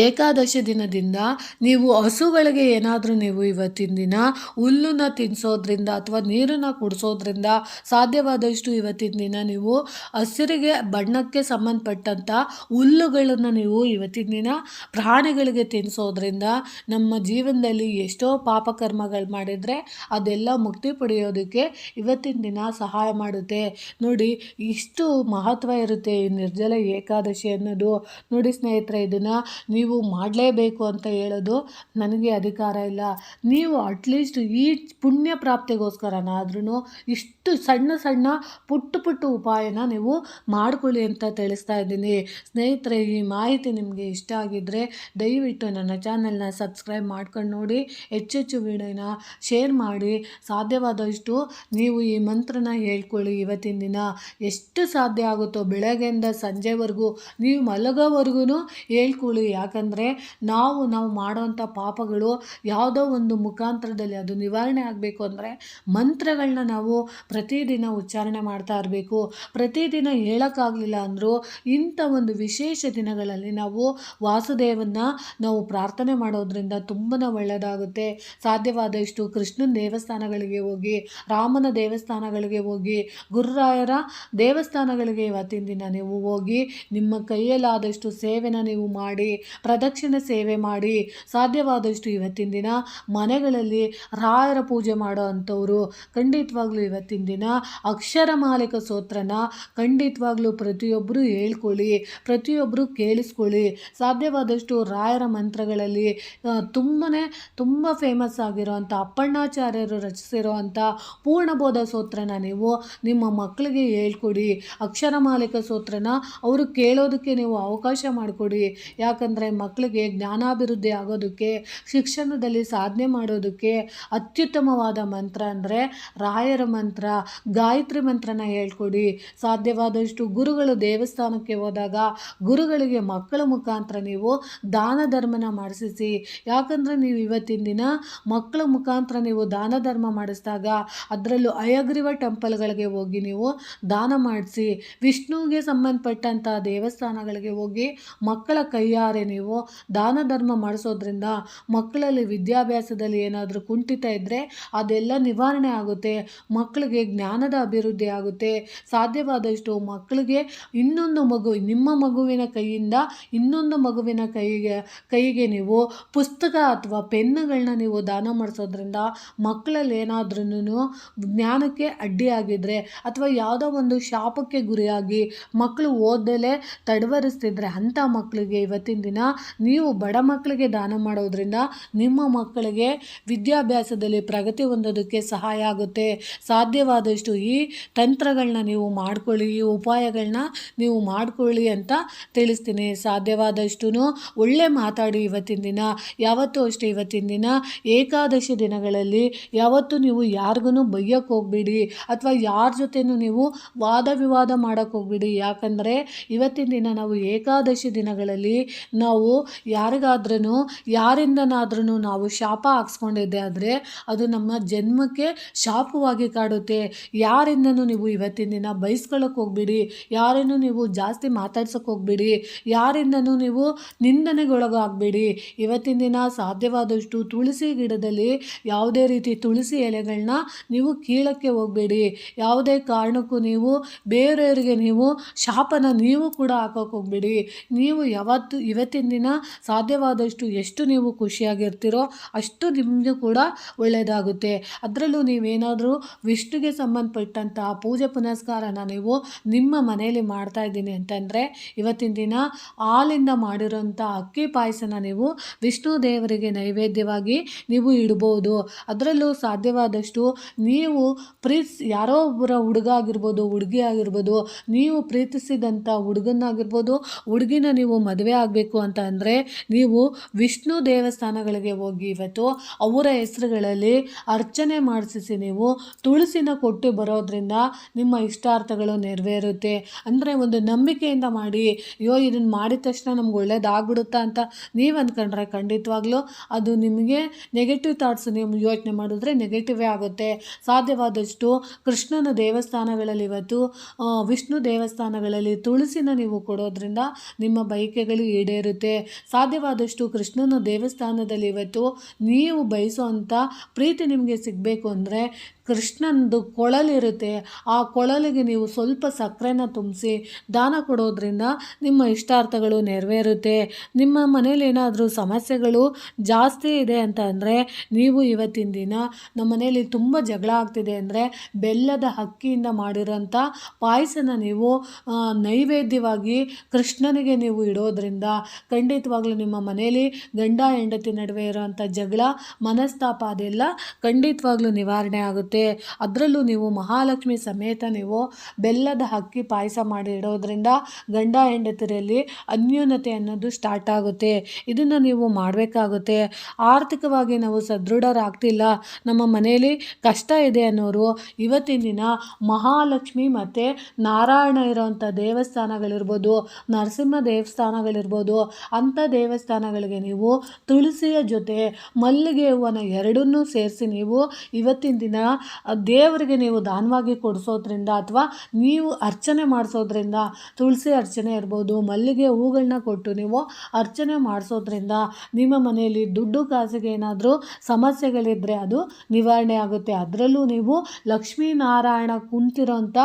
ಏಕಾದಶಿ ದಿನದಿಂದ ನೀವು ಹಸುಗಳಿಗೆ ಏನಾದರೂ ನೀವು ಇವತ್ತಿನ ದಿನ ಹುಲ್ಲನ್ನು ತಿನ್ನಿಸೋದ್ರಿಂದ ಅಥವಾ ನೀರನ್ನು ಕುಡಿಸೋದ್ರಿಂದ ಸಾಧ್ಯವಾದಷ್ಟು ಇವತ್ತಿನ ದಿನ ನೀವು ಹಸಿರಿಗೆ ಬಣ್ಣಕ್ಕೆ ಸಂಬಂಧಪಟ್ಟಂಥ ಹುಲ್ಲುಗಳನ್ನು ನೀವು ಇವತ್ತಿನ ದಿನ ಪ್ರಾಣಿಗಳಿಗೆ ತಿನ್ನಿಸೋದ್ರಿಂದ ನಮ್ಮ ಜೀವನದಲ್ಲಿ ಎಷ್ಟೋ ಪಾಪಕರ್ಮಗಳು ಮಾಡಿದರೆ ಅದೆಲ್ಲ ಮುಕ್ತಿ ಪಡೆಯೋದಕ್ಕೆ ಇವತ್ತಿನ ದಿನ ಸಹಾಯ ಮಾಡುತ್ತೆ. ನೋಡಿ, ಇಷ್ಟು ಮಹತ್ವ ಇರುತ್ತೆ ಈ ನಿರ್ಜಲ ಏಕಾದಶಿ ಅನ್ನೋದು. ನೋಡಿ ಸ್ನೇಹಿತರೆ, ಇದನ್ನು ನೀವು ಮಾಡಲೇಬೇಕು ಅಂತ ಹೇಳೋದು ನನಗೆ ಅಧಿಕಾರ ಇಲ್ಲ. ನೀವು ಅಟ್ಲೀಸ್ಟ್ ಈ ಪುಣ್ಯ ಪ್ರಾಪ್ತಿಗೋಸ್ಕರನಾದ್ರೂ ಇಷ್ಟು ಸಣ್ಣ ಸಣ್ಣ ಪುಟ್ಟ ಪುಟ್ಟ ಉಪಾಯನ ನೀವು ಮಾಡ್ಕೊಳ್ಳಿ ಅಂತ ತಿಳಿಸ್ತಾ ಇದ್ದೀನಿ. ಸ್ನೇಹಿತರೆ, ಈ ಮಾಹಿತಿ ನಿಮಗೆ ಇಷ್ಟ ಆಗಿದ್ದರೆ ದಯವಿಟ್ಟು ನನ್ನ ಚಾನಲ್ನ ಸಬ್ಸ್ಕ್ರೈಬ್ ಮಾಡ್ಕೊಂಡು ನೋಡಿ, ಹೆಚ್ಚೆಚ್ಚು ವಿಡಿಯೋನ ಶೇರ್ ಮಾಡಿ. ಸಾಧ್ಯವಾದಷ್ಟು ನೀವು ಈ ಮಂತ್ರನ ಹೇಳ್ಕೊಳ್ಳಿ. ಇವತ್ತಿನ ದಿನ ಎಷ್ಟು ಸಾಧ್ಯ ಆಗುತ್ತೋ ಬೆಳಗ್ಗೆಯಿಂದ ಸಂಜೆವರೆಗೂ ನೀವು ಮಲಗೋವರೆಗೂ ಹೇಳ್ಕೊಳ್ಳಿ. ಯಾಕಂದರೆ ನಾವು ಮಾಡೋವಂಥ ಪಾಪಗಳು ಯಾವುದೋ ಒಂದು ಮುಖಾಂತರದಲ್ಲಿ ಅದು ನಿವಾರಣೆ ಆಗಬೇಕು ಅಂದರೆ ಮಂತ್ರಗಳನ್ನ ನಾವು ಪ್ರತಿದಿನ ಉಚ್ಚಾರಣೆ ಮಾಡ್ತಾ ಇರಬೇಕು. ಪ್ರತಿದಿನ ಹೇಳೋಕ್ಕಾಗಲಿಲ್ಲ ಅಂದರೂ ಇಂಥ ಒಂದು ವಿಶೇಷ ದಿನಗಳಲ್ಲಿ ನಾವು ವಾಸುದೇವನ್ನ ನಾವು ಪ್ರಾರ್ಥನೆ ಮಾಡೋದ್ರಿಂದ ತುಂಬಾ ಒಳ್ಳೆಯದಾಗುತ್ತೆ. ಸಾಧ್ಯವಾದಷ್ಟು ಕೃಷ್ಣನ ದೇವಸ್ಥಾನಗಳಿಗೆ ಹೋಗಿ, ರಾಮನ ದೇವಸ್ಥಾನಗಳಿಗೆ ಹೋಗಿ, ಗುರುರಾಯರ ದೇವಸ್ಥಾನಗಳಿಗೆ ಇವತ್ತಿನ ದಿನ ನೀವು ಹೋಗಿ ನಿಮ್ಮ ಕೈಯಲ್ಲಾದಷ್ಟು ಸೇವೆನ ನೀವು ಮಾಡಿ, ಪ್ರದಕ್ಷಿಣೆ ಸೇವೆ ಮಾಡಿ. ಸಾಧ್ಯವಾದಷ್ಟು ಇವತ್ತಿನ ದಿನ ಮನೆಗಳಲ್ಲಿ ರಾಯರ ಪೂಜೆ ಮಾಡೋ ಅಂಥವ್ರು ಖಂಡಿತವಾಗ್ಲೂ ಇವತ್ತಿನ ದಿನ ಅಕ್ಷರ ಮಾಲಿಕ ಸ್ತೋತ್ರನ ಖಂಡಿತವಾಗ್ಲೂ ಪ್ರತಿಯೊಬ್ಬರು ಹೇಳ್ಕೊಳ್ಳಿ, ಪ್ರತಿಯೊಬ್ಬರು ಕೇಳಿಸ್ಕೊಳ್ಳಿ. ಸಾಧ್ಯವಾದಷ್ಟು ರಾಯರ ಮಂತ್ರಗಳಲ್ಲಿ ತುಂಬ ಫೇಮಸ್ ಆಗಿರೋವಂಥ ಅಪ್ಪಣ್ಣಾಚಾರ್ಯರು ರಚಿಸಿರೋವಂಥ ಪೂರ್ಣಬೋಧ ಸ್ತೋತ್ರನ ನೀವು ನಿಮ್ಮ ಮಕ್ಕಳಿಗೆ ಹೇಳ್ಕೊಡಿ. ಅಕ್ಷರ ಮಾಲಿಕ ಸ್ತೋತ್ರನ ಅವರು ಕೇಳೋದಕ್ಕೆ ನೀವು ಅವಕಾಶ ಮಾಡಿಕೊಡಿ. ಯಾಕಂದರೆ ಮಕ್ಕಳಿಗೆ ಜ್ಞಾನಾಭಿವೃದ್ಧಿ ಆಗೋದಕ್ಕೆ, ಶಿಕ್ಷಣದಲ್ಲಿ ಸಾಧನೆ ಮಾಡೋದಕ್ಕೆ ಅತ್ಯುತ್ತಮವಾದ ಮಂತ್ರ ಅಂದರೆ ರಾಯರ ಮಂತ್ರ, ಗಾಯತ್ರಿ ಮಂತ್ರನ ಹೇಳ್ಕೊಡಿ. ಸಾಧ್ಯವಾದಷ್ಟು ಗುರುಗಳು ದೇವಸ್ಥಾನಕ್ಕೆ ಹೋದಾಗ ಗುರುಗಳಿಗೆ ಮಕ್ಕಳ ಮುಖಾಂತರ ನೀವು ದಾನ ಧರ್ಮನ ಮಾಡಿಸಿ. ಯಾಕಂದರೆ ನೀವು ಇವತ್ತಿನ ದಿನ ಮಕ್ಕಳ ಮುಖಾಂತರ ನೀವು ದಾನ ಧರ್ಮ ಮಾಡಿಸಿದಾಗ ಅದರಲ್ಲೂ ಹಯಗ್ರೀವ ಟೆಂಪಲ್ಗಳಿಗೆ ಹೋಗಿ ನೀವು ದಾನ ಮಾಡಿಸಿ. ವಿಷ್ಣುವಿಗೆ ಸಂಬಂಧಪಟ್ಟಂಥ ದೇವಸ್ಥಾನಗಳಿಗೆ ಹೋಗಿ ಮಕ್ಕಳ ಕೈಯಾರೆ ನೀವು ದಾನ ಧರ್ಮ ಮಾಡಿಸೋದ್ರಿಂದ ಮಕ್ಕಳಲ್ಲಿ ವಿದ್ಯಾಭ್ಯಾಸದಲ್ಲಿ ಏನಾದರೂ ಕುಂಠಿತ ಇದ್ದರೆ ಅದೆಲ್ಲ ನಿವಾರಣೆ ಆಗುತ್ತೆ. ಮಕ್ಕಳಿಗೆ ಜ್ಞಾನದ ಅಭಿವೃದ್ಧಿ ಆಗುತ್ತೆ. ಸಾಧ್ಯವಾದಷ್ಟು ಮಕ್ಕಳಿಗೆ ಇನ್ನೊಂದು ಮಗು, ನಿಮ್ಮ ಮಗುವಿನ ಕೈಯಿಂದ ಇನ್ನೊಂದು ಮಗುವಿನ ಕೈಗೆ ನೀವು ಪುಸ್ತಕ ಅಥವಾ ಪೆನ್ನುಗಳನ್ನ ನೀವು ದಾನ ಮಾಡಿಸೋದ್ರಿಂದ ಮಕ್ಕಳಲ್ಲಿ ಏನಾದ್ರೂ ಜ್ಞಾನಕ್ಕೆ ಅಡ್ಡಿಯಾಗಿದ್ದರೆ ಅಥವಾ ಯಾವುದೋ ಒಂದು ಶಾಪಕ್ಕೆ ಗುರಿಯಾಗಿ ಮಕ್ಕಳು ಓದಲೇ ತಡವರಿಸ್ತಿದ್ರೆ ಅಂಥ ಮಕ್ಕಳಿಗೆ ಇವತ್ತಿನ ದಿನ ನೀವು ಬಡ ಮಕ್ಕಳಿಗೆ ದಾನ ಮಾಡೋದ್ರಿಂದ ನಿಮ್ಮ ಮಕ್ಕಳಿಗೆ ವಿದ್ಯಾಭ್ಯಾಸದಲ್ಲಿ ಪ್ರಗತಿ ಹೊಂದೋದಕ್ಕೆ ಸಹಾಯ ಆಗುತ್ತೆ. ಸಾಧ್ಯವಾದಷ್ಟು ಈ ತಂತ್ರಗಳನ್ನ ನೀವು ಮಾಡ್ಕೊಳ್ಳಿ, ಈ ಉಪಾಯಗಳನ್ನ ನೀವು ಮಾಡ್ಕೊಳ್ಳಿ ಅಂತ ತಿಳಿಸ್ತೀನಿ. ಸಾಧ್ಯವಾದಷ್ಟು ಒಳ್ಳೆ ಮಾತಾಡಿ ಇವತ್ತಿನ ದಿನ. ಯಾವತ್ತೂ ಅಷ್ಟೇ ಇವತ್ತಿನ ದಿನ ಏಕಾದಶಿ ದಿನಗಳಲ್ಲಿ ಯಾವತ್ತೂ ನೀವು ಯಾರಿಗೂ ಬೈಯೋಕ್ಕೆ ಹೋಗ್ಬೇಡಿ ಅಥವಾ ಯಾರ ಜೊತೆನೂ ನೀವು ವಾದ ವಿವಾದ ಮಾಡೋಕ್ಕೆ ಹೋಗ್ಬೇಡಿ. ಯಾಕಂದರೆ ಇವತ್ತಿನ ದಿನ ನಾವು ಏಕಾದಶಿ ದಿನಗಳಲ್ಲಿ ನಾವು ಯಾರಿಂದನಾದ್ರೂ ನಾವು ಶಾಪ ಹಾಕ್ಸ್ಕೊಂಡಿದ್ದೆ ಆದರೆ ಅದು ನಮ್ಮ ಜನ್ಮಕ್ಕೆ ಶಾಪವಾಗಿ ಕಾಡುತ್ತೆ. ಯಾರಿಂದನೂ ನೀವು ಇವತ್ತಿನ ದಿನ ಬೈಸ್ಕೊಳ್ಳೋಕೆ ಹೋಗ್ಬೇಡಿ, ಯಾರನ್ನು ನೀವು ಜಾಸ್ತಿ ಮಾತಾಡ್ಸೋಕೆ ಹೋಗ್ಬೇಡಿ, ಯಾರಿಂದನೂ ನೀವು ನಿಂದನೆಗೊಳಗಾಗಬೇಡಿ. ಇವತ್ತಿನ ದಿನ ಸಾಧ್ಯವಾದಷ್ಟು ತುಳಸಿ ಗಿಡದಲ್ಲಿ ಯಾವುದೇ ರೀತಿ ತುಳಸಿ ಎಲೆಗಳನ್ನ ನೀವು ಕೀಳಕ್ಕೆ ಹೋಗಬೇಡಿ. ಯಾವುದೇ ಕಾರಣಕ್ಕೂ ನೀವು ಬೇರೆಯವರಿಗೆ ನೀವು ಶಾಪನ ನೀವು ಕೂಡ ಹಾಕೋಕೆ ಹೋಗಬೇಡಿ. ನೀವು ಇವತ್ತಿನ ದಿನ ಸಾಧ್ಯವಾದಷ್ಟು ಎಷ್ಟು ನೀವು ಖುಷಿಯಾಗಿರ್ತೀರೋ ಅಷ್ಟು ನಿಮಗೂ ಕೂಡ ಒಳ್ಳೆಯದಾಗುತ್ತೆ. ಅದರಲ್ಲೂ ನೀವೇನಾದರೂ ವಿಷ್ಣುಗೆ ಸಂಬಂಧಪಟ್ಟಂತಹ ಪೂಜೆ ಪುನಸ್ಕಾರನ ನೀವು ನಿಮ್ಮ ಮನೆಯಲ್ಲಿ ಮಾಡ್ತಾ ಇದ್ದೀನಿ ಅಂತಂದರೆ ಇವತ್ತಿನ ದಿನ ಹಾಲಿಂದ ಮಾಡಿರೋಂಥ ಅಕ್ಕಿ ಪಾಯಸನ ನೀವು ವಿಷ್ಣು ದೇವರಿಗೆ ನೈವೇದ್ಯವಾಗಿ ನೀವು ಇಡ್ಬೋದು. ಅದರಲ್ಲೂ ಸಾಧ್ಯವಾದಷ್ಟು ನೀವು ಯಾರೋ ಒಬ್ಬರ ಹುಡುಗ ಆಗಿರ್ಬೋದು, ಹುಡುಗಿ ಆಗಿರ್ಬೋದು, ನೀವು ಪ್ರೀತಿಸಿದಂಥ ಹುಡುಗನಾಗಿರ್ಬೋದು, ಹುಡುಗಿನ ನೀವು ಮದುವೆ ಆಗಬೇಕು ಅಂತ ಅಂದರೆ ನೀವು ವಿಷ್ಣು ದೇವಸ್ಥಾನಗಳಿಗೆ ಹೋಗಿ ಇವತ್ತು ಅವರ ಹೆಸರುಗಳಲ್ಲಿ ಅರ್ಚನೆ ಮಾಡಿಸಿ ನೀವು ತುಳಸಿನ ಕೊಟ್ಟು ಬರೋದ್ರಿಂದ ನಿಮ್ಮ ಇಷ್ಟಾರ್ಥಗಳು ನೆರವೇರುತ್ತೆ. ಅಂದರೆ ಒಂದು ನಂಬಿಕೆಯಿಂದ ಮಾಡಿ. ಅಯ್ಯೋ ಇದನ್ನು ಮಾಡಿದ ತಕ್ಷಣ ನಮ್ಗೆ ಒಳ್ಳೇದಾಗ್ಬಿಡುತ್ತಾ ಅಂತ ನೀವು ಅಂದ್ಕೊಂಡ್ರೆ ಖಂಡಿತವಾಗ್ಲೂ ಅದು ನಿಮಗೆ ನೆಗೆಟಿವ್ ಥಾಟ್ಸ್ ನೀವು ಯೋಚನೆ ಮಾಡಿದ್ರೆ ನೆಗೆಟಿವೇ ಆಗುತ್ತೆ. ಸಾಧ್ಯವಾದಷ್ಟು ಕೃಷ್ಣನ ದೇವಸ್ಥಾನಗಳಲ್ಲಿ ಇವತ್ತು ವಿಷ್ಣು ದೇವಸ್ಥಾನಗಳಲ್ಲಿ ತುಳಸಿನ ನೀವು ಕೊಡೋದ್ರಿಂದ ನಿಮ್ಮ ಬಯಕೆಗಳು ಈಡೇರುತ್ತೆ. ಸಾಧ್ಯವಾದಷ್ಟು ಕೃಷ್ಣನ ದೇವಸ್ಥಾನದಲ್ಲಿ ಇವತ್ತು ನೀವು ಬಯಸೋವಂಥ ಪ್ರೀತಿ ನಿಮಗೆ ಸಿಗಬೇಕು ಅಂದರೆ ಕೃಷ್ಣನದು ಕೊಳಲಿರುತ್ತೆ, ಆ ಕೊಳಲಿಗೆ ನೀವು ಸ್ವಲ್ಪ ಸಕ್ಕರೆನ ತುಂಬಿಸಿ ದಾನ ಕೊಡೋದ್ರಿಂದ ನಿಮ್ಮ ಇಷ್ಟಾರ್ಥಗಳು ನೆರವೇರುತ್ತೆ. ನಿಮ್ಮ ಮನೇಲಿ ಏನಾದರೂ ಸಮಸ್ಯೆಗಳು ಜಾಸ್ತಿ ಇದೆ ಅಂತ ಅಂದರೆ ನೀವು ಇವತ್ತಿನ ದಿನ ನಮ್ಮ ಮನೇಲಿ ತುಂಬ ಜಗಳ ಆಗ್ತಿದೆ ಅಂದರೆ ಬೆಲ್ಲದ ಅಕ್ಕಿಯಿಂದ ಮಾಡಿರೋಂಥ ಪಾಯಸನ ನೀವು ನೈವೇದ್ಯವಾಗಿ ಕೃಷ್ಣನಿಗೆ ನೀವು ಇಡೋದ್ರಿಂದ ಖಂಡಿತವಾಗ್ಲೂ ನಿಮ್ಮ ಮನೆಯಲ್ಲಿ ಗಂಡ ಹೆಂಡತಿ ನಡುವೆ ಇರೋವಂಥ ಜಗಳ ಮನಸ್ತಾಪ ಅದೆಲ್ಲ ಖಂಡಿತವಾಗ್ಲೂ ನಿವಾರಣೆ ಆಗುತ್ತೆ. ಅದರಲ್ಲೂ ನೀವು ಮಹಾಲಕ್ಷ್ಮಿ ಸಮೇತ ನೀವು ಬೆಲ್ಲದ ಅಕ್ಕಿ ಪಾಯಸ ಮಾಡಿ ಇಡೋದ್ರಿಂದ ಗಂಡ ಹೆಂಡತಿರಲ್ಲಿ ಅನ್ಯೋನ್ಯತೆ ಅನ್ನೋದು ಸ್ಟಾರ್ಟ್ ಆಗುತ್ತೆ. ಇದನ್ನು ನೀವು ಮಾಡಬೇಕಾಗುತ್ತೆ. ಆರ್ಥಿಕವಾಗಿ ನಾವು ಸದೃಢರಾಗ್ತಿಲ್ಲ, ನಮ್ಮ ಮನೆಯಲ್ಲಿ ಕಷ್ಟ ಇದೆ ಅನ್ನೋರು ಇವತ್ತಿನ ದಿನ ಮಹಾಲಕ್ಷ್ಮಿ ಮತ್ತು ನಾರಾಯಣ ಇರೋವಂಥ ದೇವಸ್ಥಾನಗಳಿರ್ಬೋದು, ನರಸಿಂಹ ದೇವಸ್ಥಾನಗಳಿರ್ಬೋದು, ಅಂಥ ದೇವಸ್ಥಾನಗಳಿಗೆ ನೀವು ತುಳಸಿಯ ಜೊತೆ ಮಲ್ಲಿಗೆ ಹೂವನ್ನು ಎರಡನ್ನೂ ಸೇರಿಸಿ ನೀವು ಇವತ್ತಿನ ದಿನ ದೇವರಿಗೆ ನೀವು ದಾನವಾಗಿ ಕೊಡಿಸೋದ್ರಿಂದ ಅಥವಾ ನೀವು ಅರ್ಚನೆ ಮಾಡಿಸೋದ್ರಿಂದ, ತುಳಸಿ ಅರ್ಚನೆ ಇರ್ಬೋದು, ಮಲ್ಲಿಗೆ ಹೂಗಳನ್ನ ಕೊಟ್ಟು ನೀವು ಅರ್ಚನೆ ಮಾಡಿಸೋದ್ರಿಂದ ನಿಮ್ಮ ಮನೆಯಲ್ಲಿ ದುಡ್ಡು ಕಾಸಿಗೆ ಏನಾದರೂ ಸಮಸ್ಯೆಗಳಿದ್ದರೆ ಅದು ನಿವಾರಣೆ ಆಗುತ್ತೆ. ಅದರಲ್ಲೂ ನೀವು ಲಕ್ಷ್ಮೀನಾರಾಯಣ ಕುಂತಿರೋಂಥ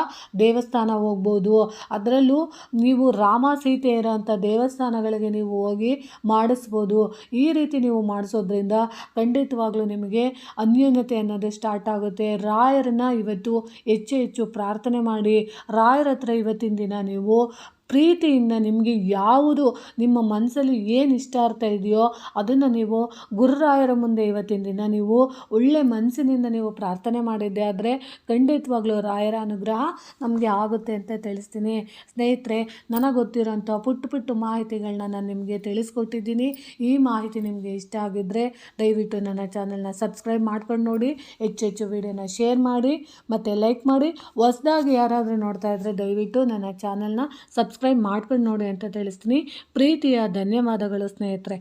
ದೇವಸ್ಥಾನ ಹೋಗ್ಬೋದು. ಅದರಲ್ಲೂ ನೀವು ರಾಮ ಸೀತೆ ಇರೋಂಥ ದೇವಸ್ಥಾನಗಳಿಗೆ ನೀವು ಹೋಗಿ ಮಾಡಿಸ್ಬೋದು. ಈ ರೀತಿ ನೀವು ಮಾಡಿಸೋದ್ರಿಂದ ಖಂಡಿತವಾಗ್ಲೂ ನಿಮಗೆ ಅನ್ಯೋನ್ಯತೆ ಅನ್ನೋದು ಸ್ಟಾರ್ಟ್ ಆಗುತ್ತೆ. ರಾಯರನ್ನು ಇವತ್ತು ಹೆಚ್ಚು ಹೆಚ್ಚು ಪ್ರಾರ್ಥನೆ ಮಾಡಿ, ರಾಯರ ಹತ್ರ ಇವತ್ತಿನ ದಿನ ನೀವು ಪ್ರೀತಿಯಿಂದ ನಿಮಗೆ ಯಾವುದು ನಿಮ್ಮ ಮನಸ್ಸಲ್ಲಿ ಏನು ಇಷ್ಟಾರ್ಥ ಇದೆಯೋ ಅದನ್ನು ನೀವು ಗುರುರಾಯರ ಮುಂದೆ ಇವತ್ತಿನ ದಿನ ನೀವು ಒಳ್ಳೆ ಮನಸ್ಸಿನಿಂದ ನೀವು ಪ್ರಾರ್ಥನೆ ಮಾಡಿದ್ದೆ ಆದರೆ ಖಂಡಿತವಾಗ್ಲೂ ರಾಯರ ಅನುಗ್ರಹ ನಮಗೆ ಆಗುತ್ತೆ ಅಂತ ತಿಳಿಸ್ತೀನಿ. ಸ್ನೇಹಿತರೆ, ನನಗೆ ಗೊತ್ತಿರೋಂಥ ಪುಟ್ಟ ಪುಟ್ಟ ಮಾಹಿತಿಗಳನ್ನ ನಾನು ನಿಮಗೆ ತಿಳಿಸ್ಕೊಟ್ಟಿದ್ದೀನಿ. ಈ ಮಾಹಿತಿ ನಿಮಗೆ ಇಷ್ಟ ಆಗಿದ್ದರೆ ದಯವಿಟ್ಟು ನನ್ನ ಚಾನಲ್ನ ಸಬ್ಸ್ಕ್ರೈಬ್ ಮಾಡ್ಕೊಂಡು ನೋಡಿ, ಹೆಚ್ಚು ಹೆಚ್ಚು ವಿಡಿಯೋನ ಶೇರ್ ಮಾಡಿ ಮತ್ತು ಲೈಕ್ ಮಾಡಿ. ಹೊಸದಾಗಿ ಯಾರಾದರೂ ನೋಡ್ತಾ ಇದ್ದರೆ ದಯವಿಟ್ಟು ನನ್ನ ಚಾನಲ್ನ ಸಬ್ಸ್ಕ್ರೈಬ್ ಮಾಡ್ಕೊಂಡು ನೋಡಿ ಅಂತ ತಿಳಿಸ್ತೀನಿ. ಪ್ರೀತಿಯ ಧನ್ಯವಾದಗಳು ಸ್ನೇಹಿತರೆ.